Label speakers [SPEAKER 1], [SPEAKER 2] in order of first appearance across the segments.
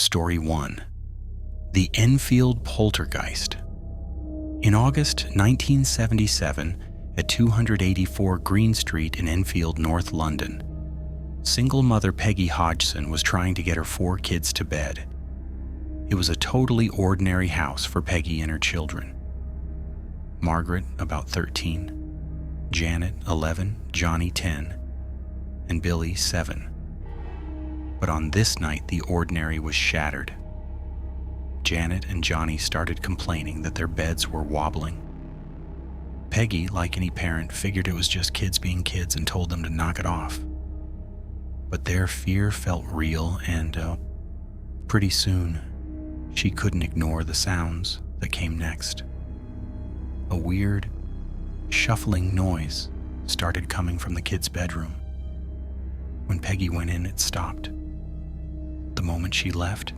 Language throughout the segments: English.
[SPEAKER 1] Story 1. The Enfield Poltergeist. In August 1977, at 284 Green Street in Enfield, North London, single mother Peggy Hodgson was trying to get her 4 kids to bed. It was a totally ordinary house for Peggy and her children. Margaret, about 13, Janet, 11, Johnny, 10, and Billy, 7. But on this night, the ordinary was shattered. Janet and Johnny started complaining that their beds were wobbling. Peggy, like any parent, figured it was just kids being kids and told them to knock it off. But their fear felt real, and pretty soon, she couldn't ignore the sounds that came next. A weird, shuffling noise started coming from the kids' bedroom. When Peggy went in, it stopped. The moment she left,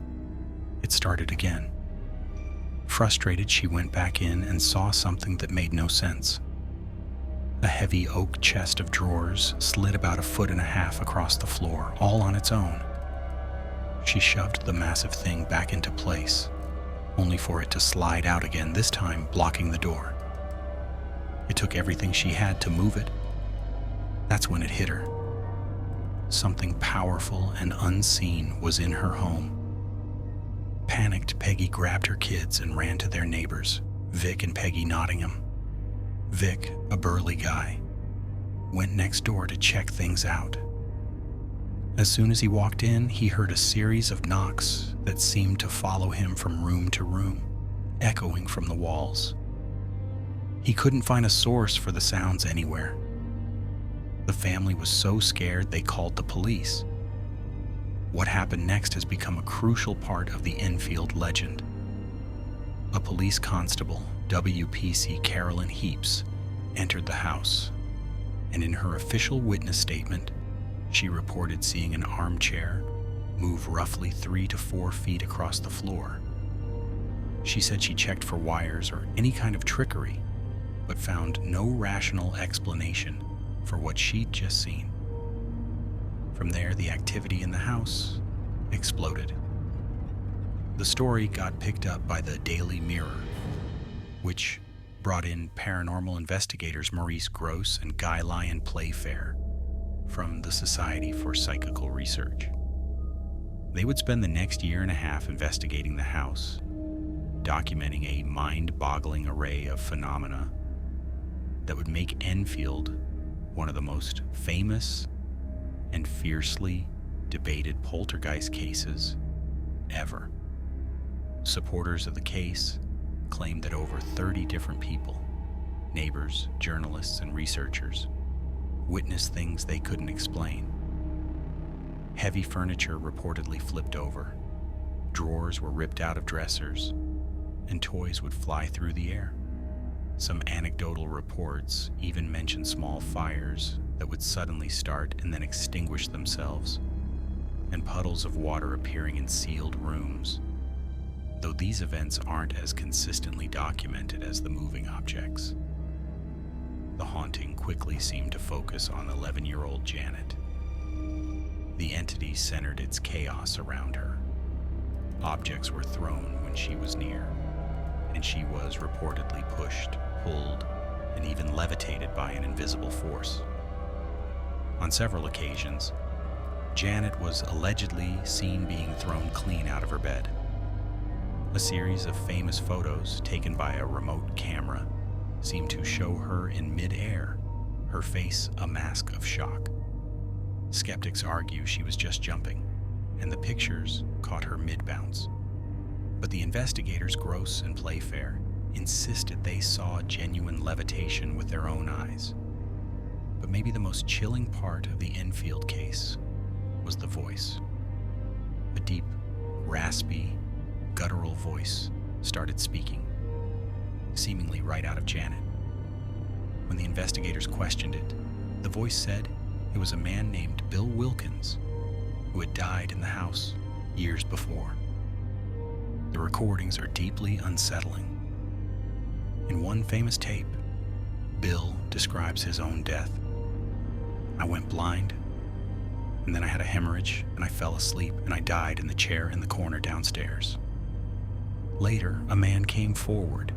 [SPEAKER 1] it started again. Frustrated, she went back in and saw something that made no sense. A heavy oak chest of drawers slid about 1.5 feet across the floor, all on its own. She shoved the massive thing back into place, only for it to slide out again, this time blocking the door. It took everything she had to move it. That's when it hit her. Something powerful and unseen was in her home. Panicked, Peggy grabbed her kids and ran to their neighbors, Vic and Peggy Nottingham. Vic, a burly guy, went next door to check things out. As soon as he walked in, he heard a series of knocks that seemed to follow him from room to room, echoing from the walls. He couldn't find a source for the sounds anywhere. The family was so scared they called the police. What happened next has become a crucial part of the Enfield legend. A police constable, WPC Carolyn Heaps, entered the house, and in her official witness statement, she reported seeing an armchair move roughly 3 to 4 feet across the floor. She said she checked for wires or any kind of trickery, but found no rational explanation for what she'd just seen. From there, the activity in the house exploded. The story got picked up by the Daily Mirror, which brought in paranormal investigators Maurice Gross and Guy Lyon Playfair from the Society for Psychical Research. They would spend the next 1.5 years investigating the house, documenting a mind-boggling array of phenomena that would make Enfield one of the most famous and fiercely debated poltergeist cases ever. Supporters of the case claimed that over 30 different people, neighbors, journalists, and researchers, witnessed things they couldn't explain. Heavy furniture reportedly flipped over, drawers were ripped out of dressers, and toys would fly through the air. Some anecdotal reports even mentioned small fires that would suddenly start and then extinguish themselves, and puddles of water appearing in sealed rooms, though these events aren't as consistently documented as the moving objects. The haunting quickly seemed to focus on 11-year-old Janet. The entity centered its chaos around her. Objects were thrown when she was near, and she was reportedly pushed, pulled, and even levitated by an invisible force. On several occasions, Janet was allegedly seen being thrown clean out of her bed. A series of famous photos taken by a remote camera seemed to show her in mid-air, her face a mask of shock. Skeptics argue she was just jumping, and the pictures caught her mid-bounce. But the investigators, Gross and Playfair, insisted they saw genuine levitation with their own eyes. But maybe the most chilling part of the Enfield case was the voice. A deep, raspy, guttural voice started speaking, seemingly right out of Janet. When the investigators questioned it, the voice said it was a man named Bill Wilkins who had died in the house years before. The recordings are deeply unsettling. In one famous tape, Bill describes his own death. "I went blind, and then I had a hemorrhage, and I fell asleep, and I died in the chair in the corner downstairs. Later, a man came forward,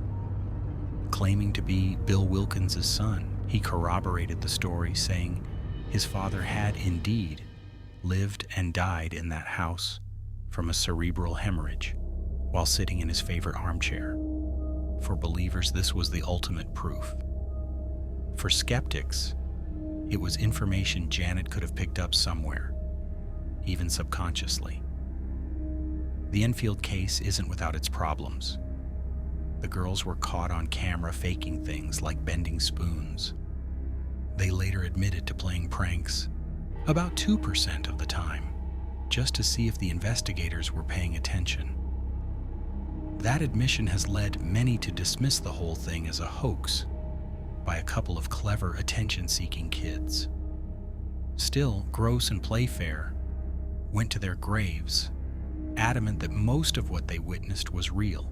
[SPEAKER 1] claiming to be Bill Wilkins' son. He corroborated the story, saying his father had indeed lived and died in that house from a cerebral hemorrhage while sitting in his favorite armchair. For believers, this was the ultimate proof. For skeptics, it was information Janet could have picked up somewhere, even subconsciously. The Enfield case isn't without its problems. The girls were caught on camera faking things like bending spoons. They later admitted to playing pranks about 2% of the time, just to see if the investigators were paying attention. That admission has led many to dismiss the whole thing as a hoax by a couple of clever attention-seeking kids. Still, Gross and Playfair went to their graves, adamant that most of what they witnessed was real.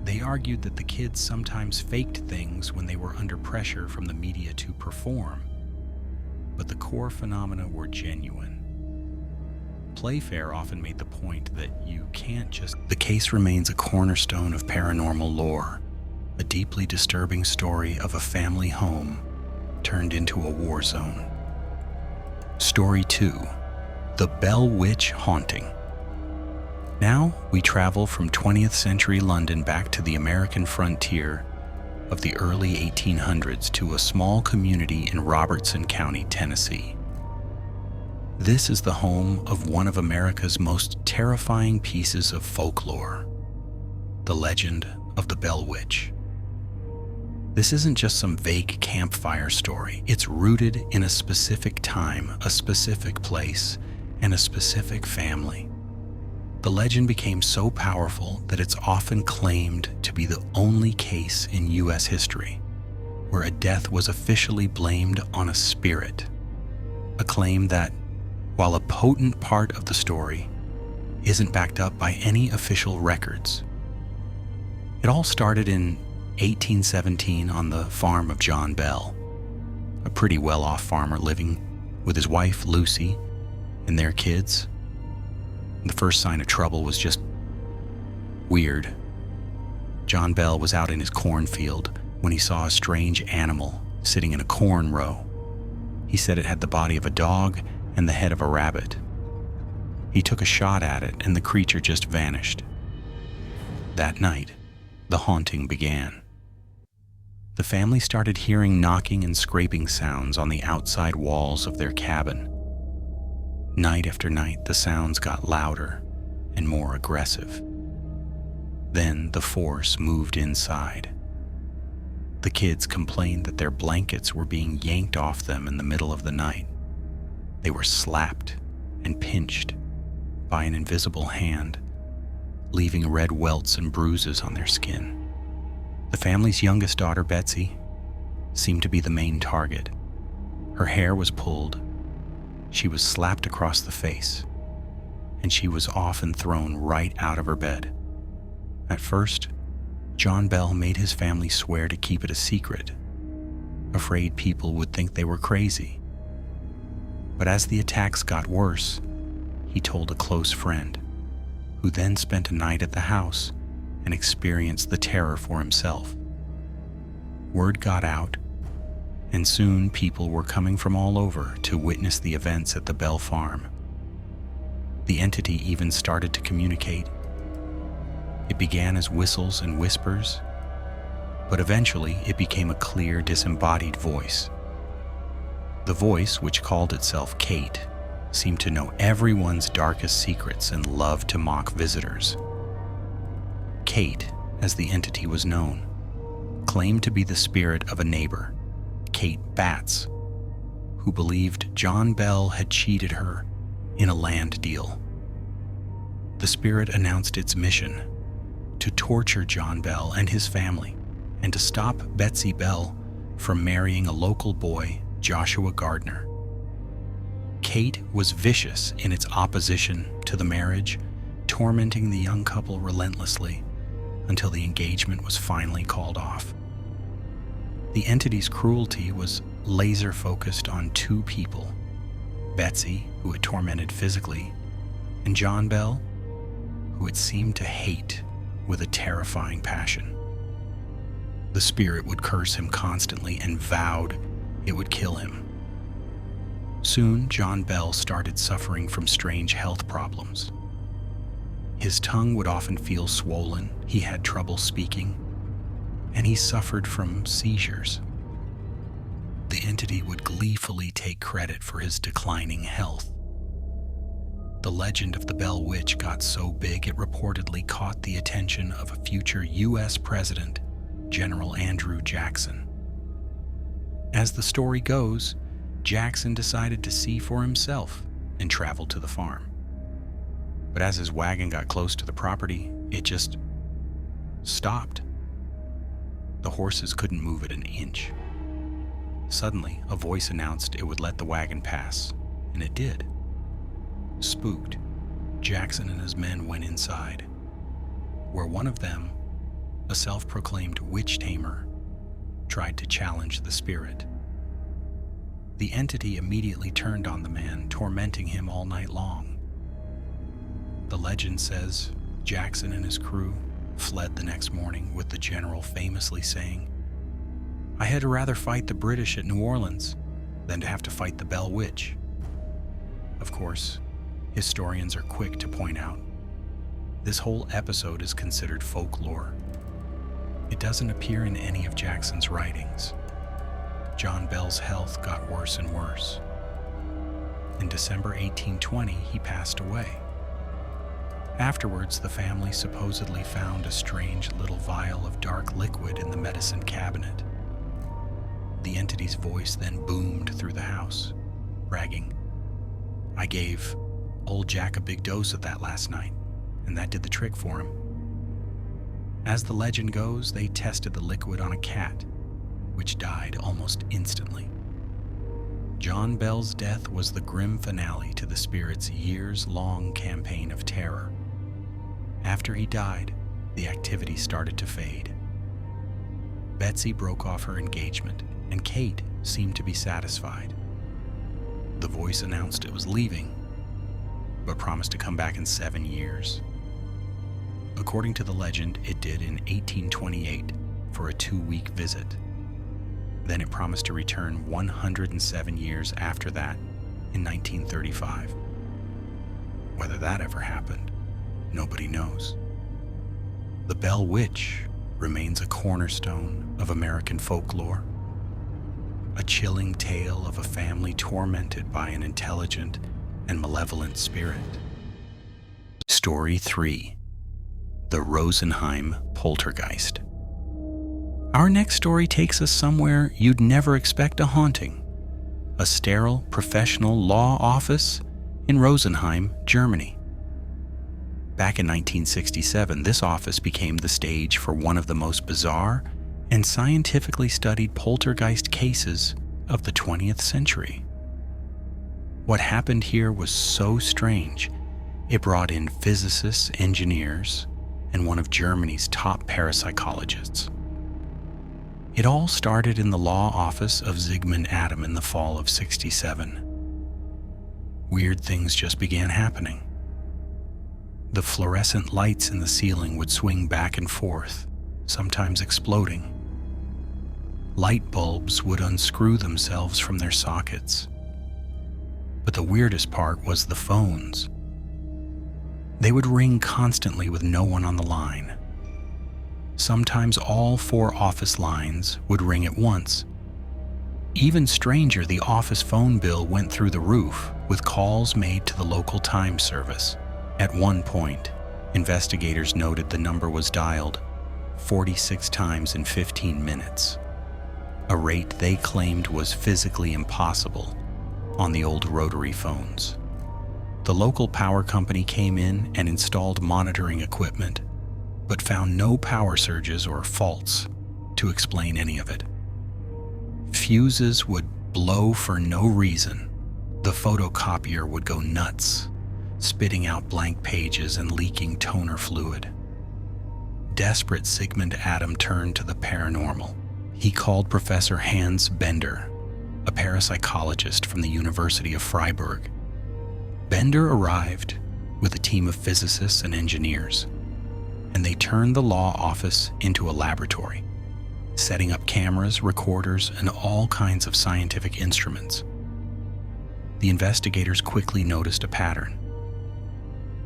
[SPEAKER 1] They argued that the kids sometimes faked things when they were under pressure from the media to perform, but the core phenomena were genuine. Playfair often made the point that you can't just... The case remains a cornerstone of paranormal lore, a deeply disturbing story of a family home turned into a war zone. Story 2: The Bell Witch Haunting. Now we travel from 20th century London back to the American frontier of the early 1800s to a small community in Robertson County, Tennessee. This is the home of one of America's most terrifying pieces of folklore, the legend of the Bell Witch. This isn't just some vague campfire story. It's rooted in a specific time, a specific place, and a specific family. The legend became so powerful that it's often claimed to be the only case in U.S. history where a death was officially blamed on a spirit, a claim that, while a potent part of the story, isn't backed up by any official records. It all started in 1817 on the farm of John Bell, a pretty well-off farmer living with his wife, Lucy, and their kids. The first sign of trouble was just weird. John Bell was out in his cornfield when he saw a strange animal sitting in a corn row. He said it had the body of a dog and the head of a rabbit. He took a shot at it and the creature just vanished. That night, the haunting began. The family started hearing knocking and scraping sounds on the outside walls of their cabin. Night after night, the sounds got louder and more aggressive. Then the force moved inside. The kids complained that their blankets were being yanked off them in the middle of the night. They were slapped and pinched by an invisible hand, leaving red welts and bruises on their skin. The family's youngest daughter, Betsy, seemed to be the main target. Her hair was pulled, she was slapped across the face, and she was often thrown right out of her bed. At first, John Bell made his family swear to keep it a secret, afraid people would think they were crazy. But as the attacks got worse, he told a close friend, who then spent a night at the house and experienced the terror for himself. Word got out, and soon people were coming from all over to witness the events at the Bell farm. The entity even started to communicate. It began as whistles and whispers, but eventually it became a clear, disembodied voice. The voice, which called itself Kate, seemed to know everyone's darkest secrets and loved to mock visitors. Kate, as the entity was known, claimed to be the spirit of a neighbor, Kate Batts, who believed John Bell had cheated her in a land deal. The spirit announced its mission: to torture John Bell and his family, and to stop Betsy Bell from marrying a local boy, Joshua Gardner. Kate was vicious in its opposition to the marriage, tormenting the young couple relentlessly until the engagement was finally called off. The entity's cruelty was laser-focused on two people, Betsy, who it tormented physically, and John Bell, who it seemed to hate with a terrifying passion. The spirit would curse him constantly and vowed it would kill him. Soon, John Bell started suffering from strange health problems. His tongue would often feel swollen, he had trouble speaking, and he suffered from seizures. The entity would gleefully take credit for his declining health. The legend of the Bell Witch got so big it reportedly caught the attention of a future U.S. President, General Andrew Jackson. As the story goes, Jackson decided to see for himself and traveled to the farm. But as his wagon got close to the property, it just stopped. The horses couldn't move it an inch. Suddenly, a voice announced it would let the wagon pass, and it did. Spooked, Jackson and his men went inside, where one of them, a self-proclaimed witch tamer, tried to challenge the spirit. The entity immediately turned on the man, tormenting him all night long. The legend says Jackson and his crew fled the next morning, with the general famously saying, "I had rather fight the British at New Orleans than to have to fight the Bell Witch." Of course, historians are quick to point out this whole episode is considered folklore. It doesn't appear in any of Jackson's writings. John Bell's health got worse and worse. In December 1820, he passed away. Afterwards, the family supposedly found a strange little vial of dark liquid in the medicine cabinet. The entity's voice then boomed through the house, bragging, "I gave old Jack a big dose of that last night, and that did the trick for him." As the legend goes, they tested the liquid on a cat, which died almost instantly. John Bell's death was the grim finale to the spirit's years-long campaign of terror. After he died, the activity started to fade. Betsy broke off her engagement, and Kate seemed to be satisfied. The voice announced it was leaving, but promised to come back in 7 years. According to the legend, it did in 1828 for a 2-week visit. Then it promised to return 107 years after that in 1935. Whether that ever happened, nobody knows. The Bell Witch remains a cornerstone of American folklore, a chilling tale of a family tormented by an intelligent and malevolent spirit. Story 3: The Rosenheim Poltergeist. Our next story takes us somewhere you'd never expect a haunting: a sterile, professional law office in Rosenheim, Germany. Back in 1967, this office became the stage for one of the most bizarre and scientifically studied poltergeist cases of the 20th century. What happened here was so strange, it brought in physicists, engineers, and one of Germany's top parapsychologists. It all started in the law office of Zygmunt Adam in the fall of '67. Weird things just began happening. The fluorescent lights in the ceiling would swing back and forth, sometimes exploding. Light bulbs would unscrew themselves from their sockets. But the weirdest part was the phones. They would ring constantly with no one on the line. Sometimes all 4 office lines would ring at once. Even stranger, the office phone bill went through the roof, with calls made to the local time service. At one point, investigators noted the number was dialed 46 times in 15 minutes, a rate they claimed was physically impossible on the old rotary phones. The local power company came in and installed monitoring equipment, but found no power surges or faults to explain any of it. Fuses would blow for no reason. The photocopier would go nuts, spitting out blank pages and leaking toner fluid. Desperate, Zygmunt Adam turned to the paranormal. He called Professor Hans Bender, a parapsychologist from the University of Freiburg. Bender arrived with a team of physicists and engineers, and they turned the law office into a laboratory, setting up cameras, recorders, and all kinds of scientific instruments. The investigators quickly noticed a pattern.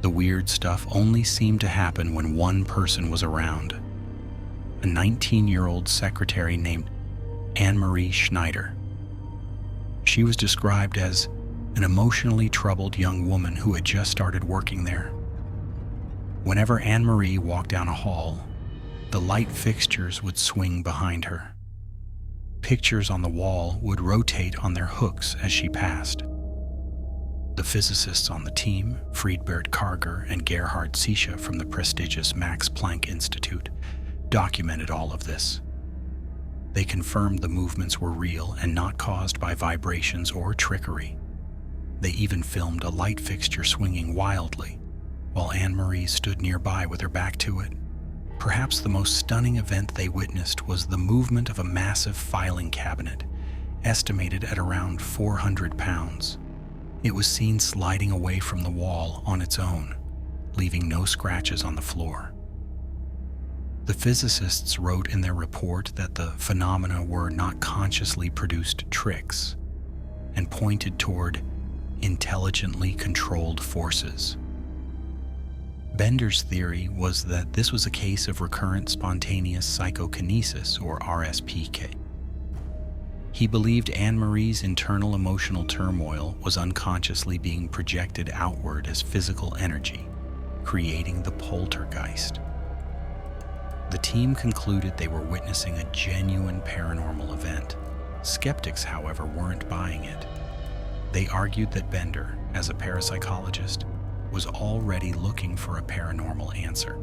[SPEAKER 1] The weird stuff only seemed to happen when one person was around, a 19-year-old secretary named Anne-Marie Schneider. She was described as an emotionally troubled young woman who had just started working there. Whenever Anne-Marie walked down a hall, the light fixtures would swing behind her. Pictures on the wall would rotate on their hooks as she passed. The physicists on the team, Friedbert Karger and Gerhard Sischa from the prestigious Max Planck Institute, documented all of this. They confirmed the movements were real and not caused by vibrations or trickery. They even filmed a light fixture swinging wildly, while Anne-Marie stood nearby with her back to it. Perhaps the most stunning event they witnessed was the movement of a massive filing cabinet, estimated at around 400 pounds. It was seen sliding away from the wall on its own, leaving no scratches on the floor. The physicists wrote in their report that the phenomena were not consciously produced tricks and pointed toward intelligently controlled forces. Bender's theory was that this was a case of recurrent spontaneous psychokinesis, or RSPK. He believed Anne-Marie's internal emotional turmoil was unconsciously being projected outward as physical energy, creating the poltergeist. The team concluded they were witnessing a genuine paranormal event. Skeptics, however, weren't buying it. They argued that Bender, as a parapsychologist, was already looking for a paranormal answer.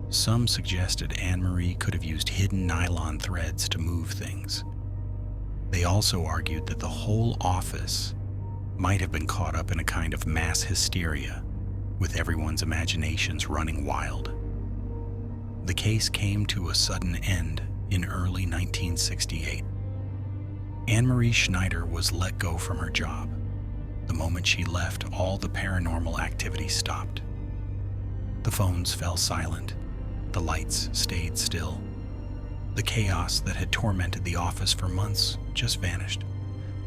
[SPEAKER 1] Some suggested Anne-Marie could have used hidden nylon threads to move things. They also argued that the whole office might have been caught up in a kind of mass hysteria, with everyone's imaginations running wild. The case came to a sudden end in early 1968. Anne-Marie Schneider was let go from her job. The moment she left, all the paranormal activity stopped. The phones fell silent. The lights stayed still. The chaos that had tormented the office for months just vanished.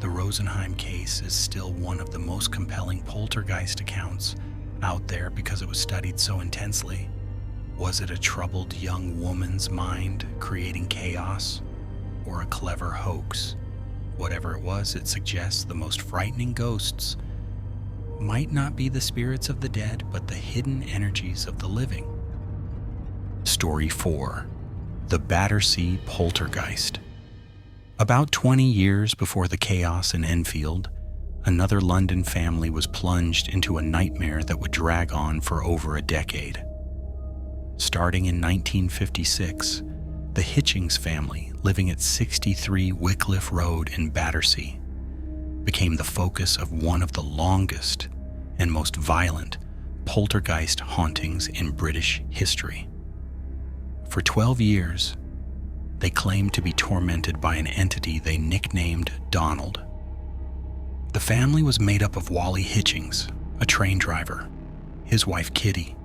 [SPEAKER 1] The Rosenheim case is still one of the most compelling poltergeist accounts out there because it was studied so intensely. Was it a troubled young woman's mind creating chaos, or a clever hoax? Whatever it was, it suggests the most frightening ghosts might not be the spirits of the dead, but the hidden energies of the living. Story 4. The Battersea Poltergeist. About 20 years before the chaos in Enfield, another London family was plunged into a nightmare that would drag on for over a decade. Starting in 1956, the Hitchings family, living at 63 Wycliffe Road in Battersea, became the focus of one of the longest and most violent poltergeist hauntings in British history. For 12 years, they claimed to be tormented by an entity they nicknamed Donald. The family was made up of Wally Hitchings, a train driver, his wife Kitty,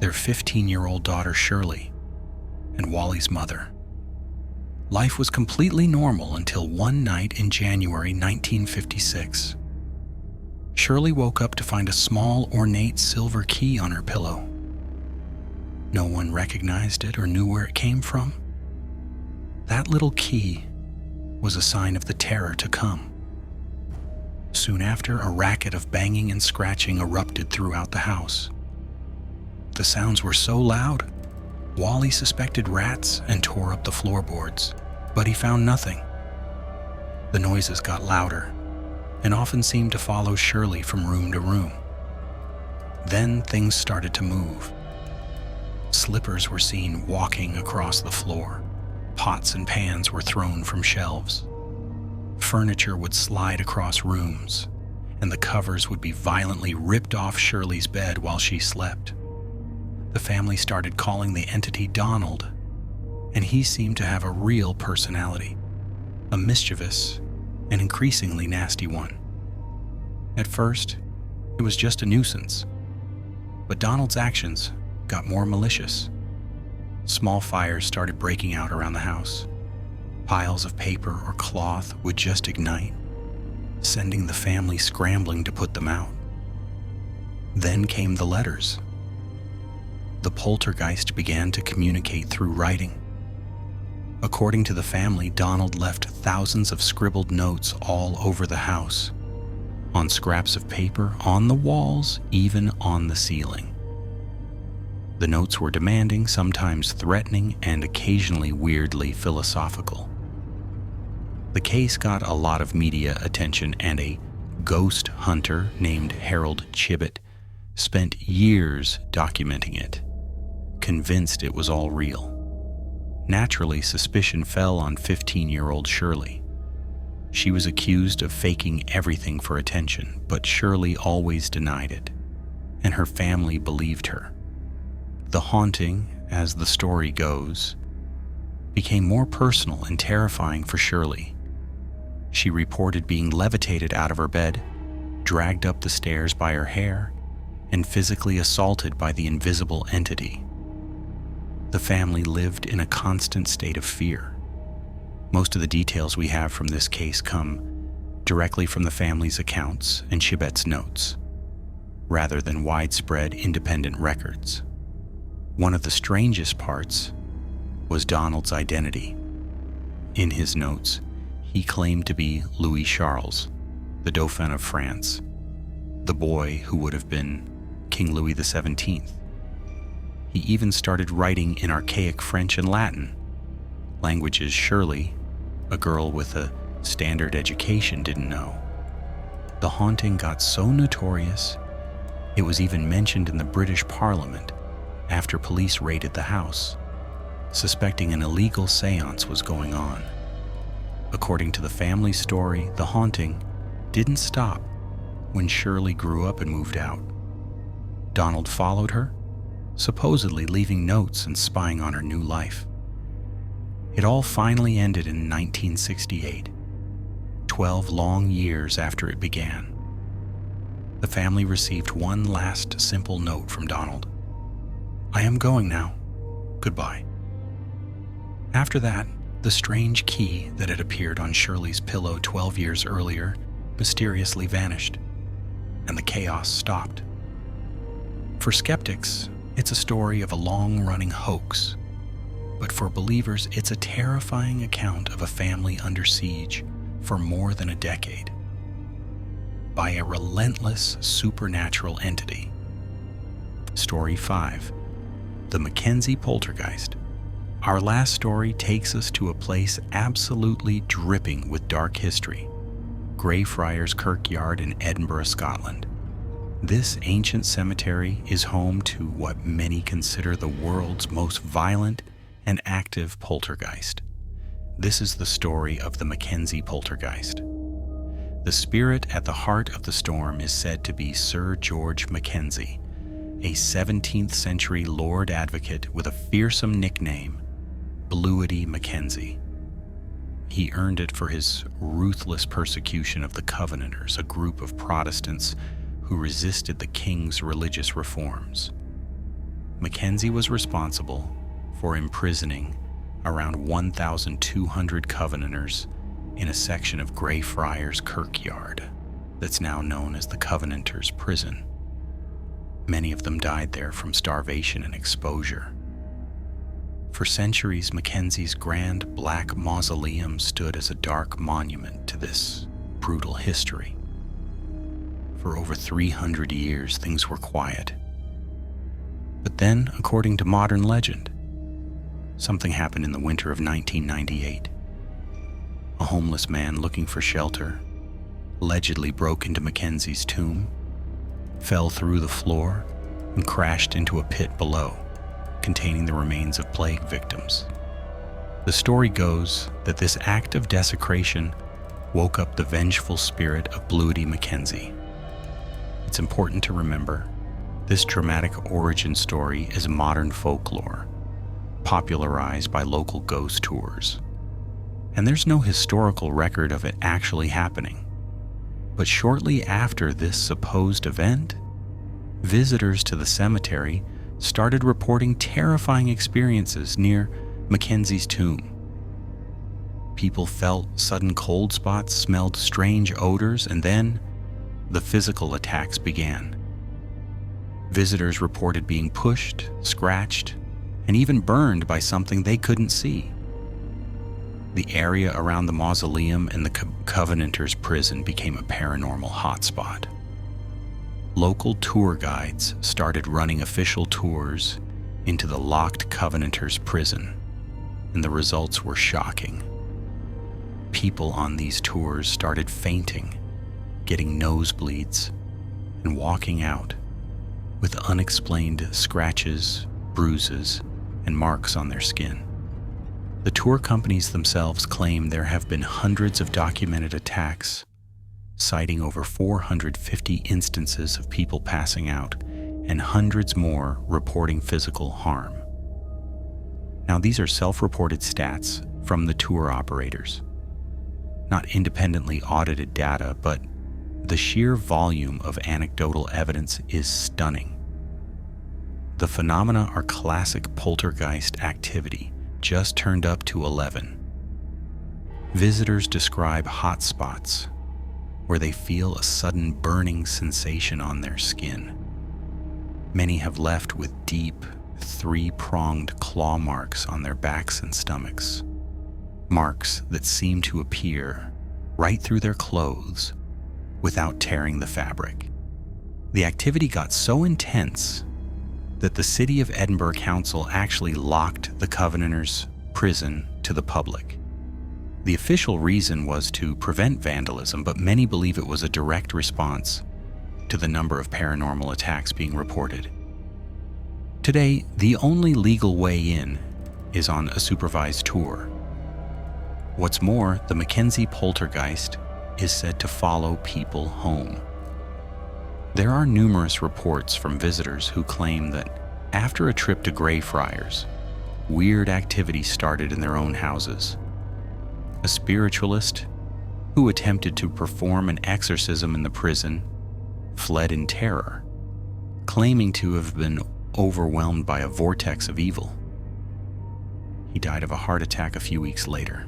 [SPEAKER 1] their 15-year-old daughter Shirley, and Wally's mother. Life was completely normal until one night in January 1956. Shirley woke up to find a small, ornate silver key on her pillow. No one recognized it or knew where it came from. That little key was a sign of the terror to come. Soon after, a racket of banging and scratching erupted throughout the house. The sounds were so loud, Wally suspected rats and tore up the floorboards, but he found nothing. The noises got louder and often seemed to follow Shirley from room to room. Then things started to move. Slippers were seen walking across the floor. Pots and pans were thrown from shelves. Furniture would slide across rooms, and the covers would be violently ripped off Shirley's bed while she slept. The family started calling the entity Donald, and he seemed to have a real personality, a mischievous an increasingly nasty one. At first, it was just a nuisance, but Donald's actions got more malicious. Small fires started breaking out around the house. Piles of paper or cloth would just ignite, sending the family scrambling to put them out. Then came the letters. The poltergeist began to communicate through writing. According to the family, Donald left thousands of scribbled notes all over the house, on scraps of paper, on the walls, even on the ceiling. The notes were demanding, sometimes threatening, and occasionally weirdly philosophical. The case got a lot of media attention, and a ghost hunter named Harold Chibbett spent years documenting it, convinced it was all real. Naturally, suspicion fell on 15-year-old Shirley. She was accused of faking everything for attention, but Shirley always denied it, and her family believed her. The haunting, as the story goes, became more personal and terrifying for Shirley. She reported being levitated out of her bed, dragged up the stairs by her hair, and physically assaulted by the invisible entity. The family lived in a constant state of fear. Most of the details we have from this case come directly from the family's accounts and Chibbett's notes, rather than widespread independent records. One of the strangest parts was Donald's identity. In his notes, he claimed to be Louis Charles, the Dauphin of France, the boy who would have been King Louis XVII. He even started writing in archaic French and Latin, languages Shirley, a girl with a standard education, didn't know. The haunting got so notorious, it was even mentioned in the British Parliament after police raided the house, suspecting an illegal seance was going on. According to the family story, the haunting didn't stop when Shirley grew up and moved out. Donald followed her, supposedly leaving notes and spying on her new life. It all finally ended in 1968, 12 long years after it began. The family received one last simple note from Donald. "I am going now. Goodbye." After that, the strange key that had appeared on Shirley's pillow 12 years earlier mysteriously vanished, and the chaos stopped. For skeptics, it's a story of a long-running hoax, but for believers, it's a terrifying account of a family under siege for more than a decade by a relentless supernatural entity. Story 5. The Mackenzie Poltergeist. Our last story takes us to a place absolutely dripping with dark history, Greyfriars Kirkyard in Edinburgh, Scotland. This ancient cemetery is home to what many consider the world's most violent and active poltergeist. This is the story of the Mackenzie Poltergeist. The spirit at the heart of the storm is said to be Sir George Mackenzie, a 17th century Lord Advocate with a fearsome nickname, Bluety Mackenzie. He earned it for his ruthless persecution of the Covenanters, a group of Protestants who resisted the king's religious reforms. Mackenzie was responsible for imprisoning around 1,200 Covenanters in a section of Greyfriars Kirkyard that's now known as the Covenanters' Prison. Many of them died there from starvation and exposure. For centuries, Mackenzie's grand black mausoleum stood as a dark monument to this brutal history. For over 300 years, things were quiet. But then, according to modern legend, something happened in the winter of 1998. A homeless man looking for shelter allegedly broke into Mackenzie's tomb, fell through the floor, and crashed into a pit below, containing the remains of plague victims. The story goes that this act of desecration woke up the vengeful spirit of Bluety Mackenzie. It's important to remember, this dramatic origin story is modern folklore, popularized by local ghost tours. and there's no historical record of it actually happening. But shortly after this supposed event, visitors to the cemetery started reporting terrifying experiences near Mackenzie's tomb. People felt sudden cold spots, smelled strange odors, and then the physical attacks began. Visitors reported being pushed, scratched, and even burned by something they couldn't see. The area around the mausoleum and the Covenanters' prison became a paranormal hotspot. Local tour guides started running official tours into the locked Covenanters' prison, and the results were shocking. People on these tours started fainting, getting nosebleeds, and walking out with unexplained scratches, bruises, and marks on their skin. The tour companies themselves claim there have been hundreds of documented attacks, citing over 450 instances of people passing out and hundreds more reporting physical harm. Now, these are self-reported stats from the tour operators, not independently audited data, but the sheer volume of anecdotal evidence is stunning. The phenomena are classic poltergeist activity, just turned up to 11. Visitors describe hot spots where they feel a sudden burning sensation on their skin. Many have left with deep, three-pronged claw marks on their backs and stomachs, marks that seem to appear right through their clothes without tearing the fabric. The activity got so intense that the City of Edinburgh Council actually locked the Covenanters' prison to the public. The official reason was to prevent vandalism, but many believe it was a direct response to the number of paranormal attacks being reported. Today, the only legal way in is on a supervised tour. What's more, the Mackenzie poltergeist is said to follow people home. There are numerous reports from visitors who claim that after a trip to Greyfriars, weird activity started in their own houses. A spiritualist who attempted to perform an exorcism in the prison fled in terror, claiming to have been overwhelmed by a vortex of evil. He died of a heart attack a few weeks later.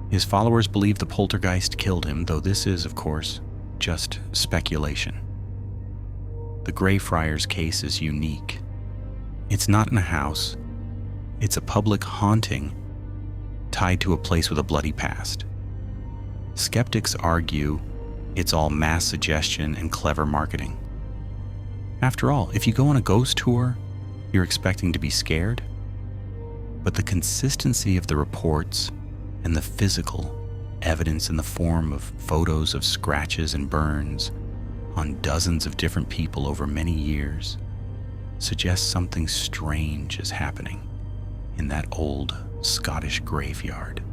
[SPEAKER 1] His followers believe the poltergeist killed him, though this is, of course, just speculation. The Greyfriars case is unique. It's not in a house. It's a public haunting tied to a place with a bloody past. Skeptics argue it's all mass suggestion and clever marketing. After all, if you go on a ghost tour, you're expecting to be scared. But the consistency of the reports and the physical evidence in the form of photos of scratches and burns on dozens of different people over many years suggests something strange is happening in that old Scottish graveyard.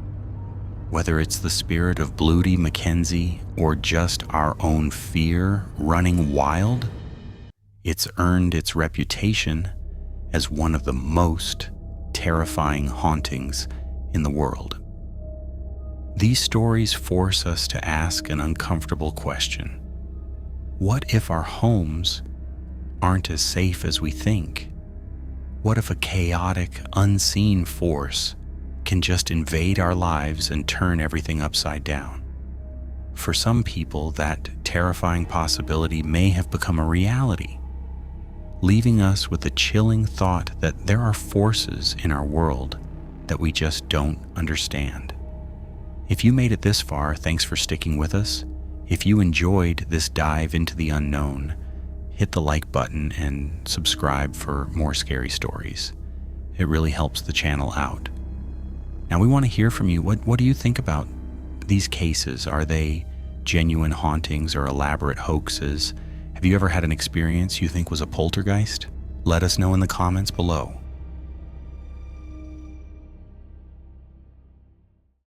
[SPEAKER 1] Whether it's the spirit of Bloody Mackenzie or just our own fear running wild, it's earned its reputation as one of the most terrifying hauntings in the world. These stories force us to ask an uncomfortable question. What if our homes aren't as safe as we think? What if a chaotic, unseen force can just invade our lives and turn everything upside down? For some people, that terrifying possibility may have become a reality, leaving us with the chilling thought that there are forces in our world that we just don't understand. If you made it this far, thanks for sticking with us. If you enjoyed this dive into the unknown, hit the like button and subscribe for more scary stories. It really helps the channel out. Now, we want to hear from you. What do you think about these cases? Are they genuine hauntings or elaborate hoaxes? Have you ever had an experience you think was a poltergeist? Let us know in the comments below.